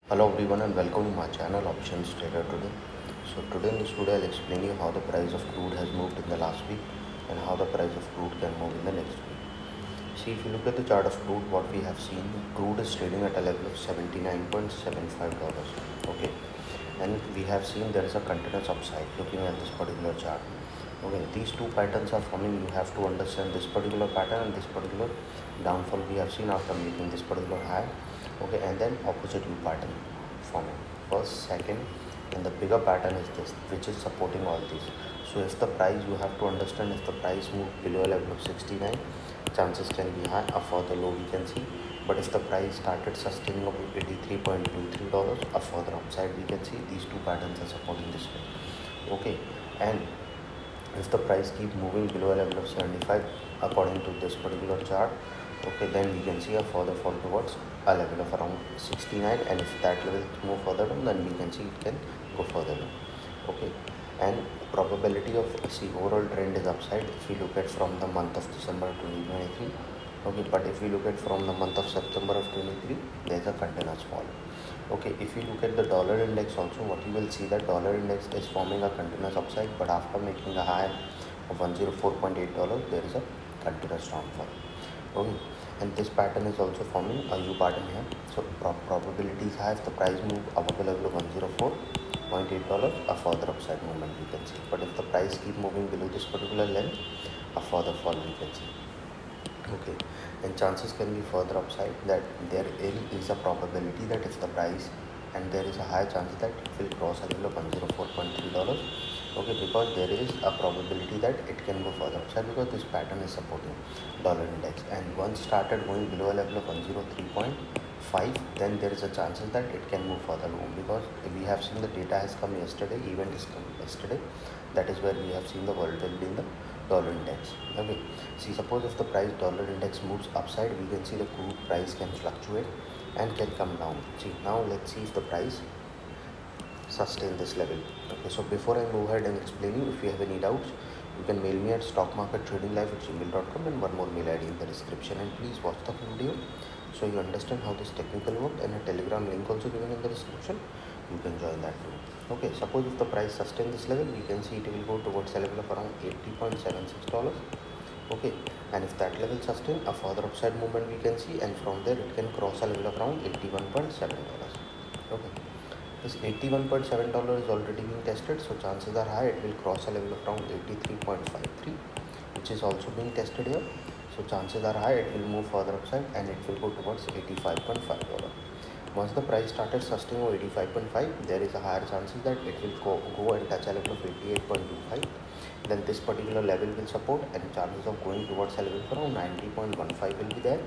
Hello everyone and welcome to my channel Options Trader today. So today in this video I'll explain you how the price of crude has moved in the last week and how the price of crude can move in the next week. See, if you look at the chart of crude, what we have seen, crude is trading at a level of $79.75. Okay, and we have seen there is a continuous upside looking at this particular chart. Okay, these two patterns are forming. You have to understand this particular pattern and this particular downfall we have seen after making this particular high. Okay, and then opposite U pattern forming first, second, and the bigger pattern is this, which is supporting all these. So if the price, you have to understand, if the price move below a level of 69, chances can be high. A further low we can see. But if the price started sustaining of $83.23, a further upside we can see. These two patterns are supporting this way. Okay, and if the price keep moving below a level of 75 according to this particular chart, okay, then we can see a further fall towards a level of around 69, and if that level move further down, then we can see it can go further down. Okay, and probability of, see, overall trend is upside if we look at from the month of December 2023. Okay, but if we look at from the month of September of 23, there's a continuous fall. Okay, if you look at the dollar index also, what you will see, that dollar index is forming a continuous upside, but after making a high of $104.8, there is a continuous downfall. Okay, and this pattern is also forming a U pattern here. So probability is high. If the price move above the level of $104.8, a further upside movement we can see. But if the price keep moving below this particular level, a further fall we can see. Okay, and chances can be further upside, that there is a probability that if the price, and there is a high chance that it will cross a level of $104.3. Okay, because there is a probability that it can go further upside, because this pattern is supporting dollar index, and once started going below a level of 103.5, then there is a chances that it can move further low, because we have seen the data has come yesterday, event is come yesterday. That is where we have seen the volatility in the dollar index. Okay, see, suppose if the price dollar index moves upside, we can see the crude price can fluctuate and can come down. See, now let's see if the price sustain this level. Okay, so before I move ahead and explain you, if you have any doubts, you can mail me at stockmarkettradinglife@gmail.com, and one more mail ID in the description. And please watch the video so you understand how this technical work, and a telegram link also given in the description. You can join that too. Okay, suppose if the price sustain this level, we can see it will go towards a level of around $80.76. Okay, and if that level sustain, a further upside movement we can see, and from there it can cross a level of around $81.7. Okay, this $81.7 is already being tested, so chances are high it will cross a level of around 83.53, which is also being tested here. So chances are high it will move further upside, and it will go towards $85.5. Once the price started sustaining over 85.5, there is a higher chances that it will go and touch a level of 88.25. Then this particular level will support, and chances of going towards a level of around 90.15 will be there,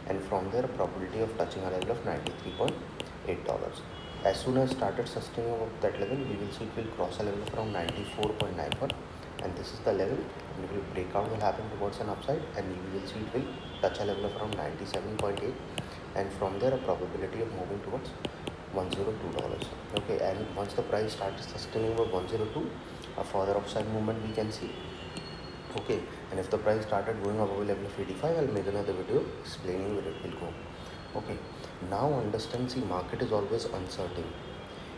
and from there probability of touching a level of $93.8. As soon as started sustaining over that level, we will see it will cross a level of around 94.91, and this is the level, and it will breakout will happen towards an upside, and you will see it will touch a level of around 97.8, and from there a probability of moving towards $102. Okay, and once the price starts sustaining over 102, a further upside movement we can see. Okay, and if the price started going above a level of 85, I'll make another video explaining where it will go. Okay, now understand, see, market is always uncertain.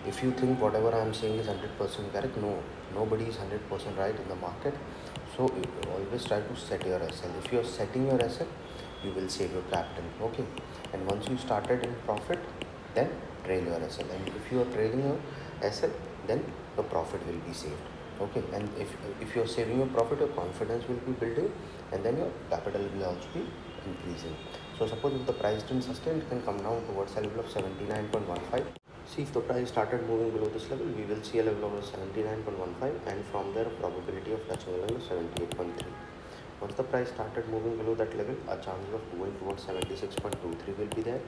If you think whatever I am saying is 100% correct, no, nobody is 100% right in the market. So always try to set your SL. If you are setting your SL, you will save your capital. Okay, and once you started in profit, then trail your SL, and if you are trailing your SL, then the profit will be saved. Okay, and if you are saving your profit, your confidence will be building, and then your capital will also be increasing. So suppose if the price didn't sustain, it can come down towards a level of 79.15. See, if the price started moving below this level, we will see a level of 79.15, and from there probability of touching a level of 78.3. Once the price started moving below that level, a chance of going towards 76.23 will be there.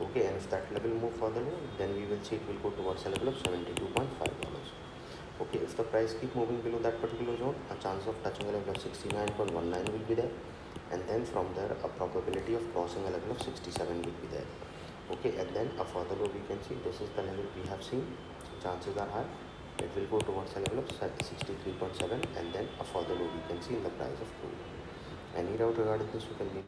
Okay, and if that level move further low, then we will see it will go towards a level of $72.5. Okay, if the price keep moving below that particular zone, a chance of touching a level of 69.19 will be there, and then from there a probability of crossing a level of 67 will be there. Okay, and then a further low we can see, this is the level we have seen, so chances are high it will go towards a level of 63.7, and then a further low we can see in the price of crude. Any doubt regarding this, you can leave.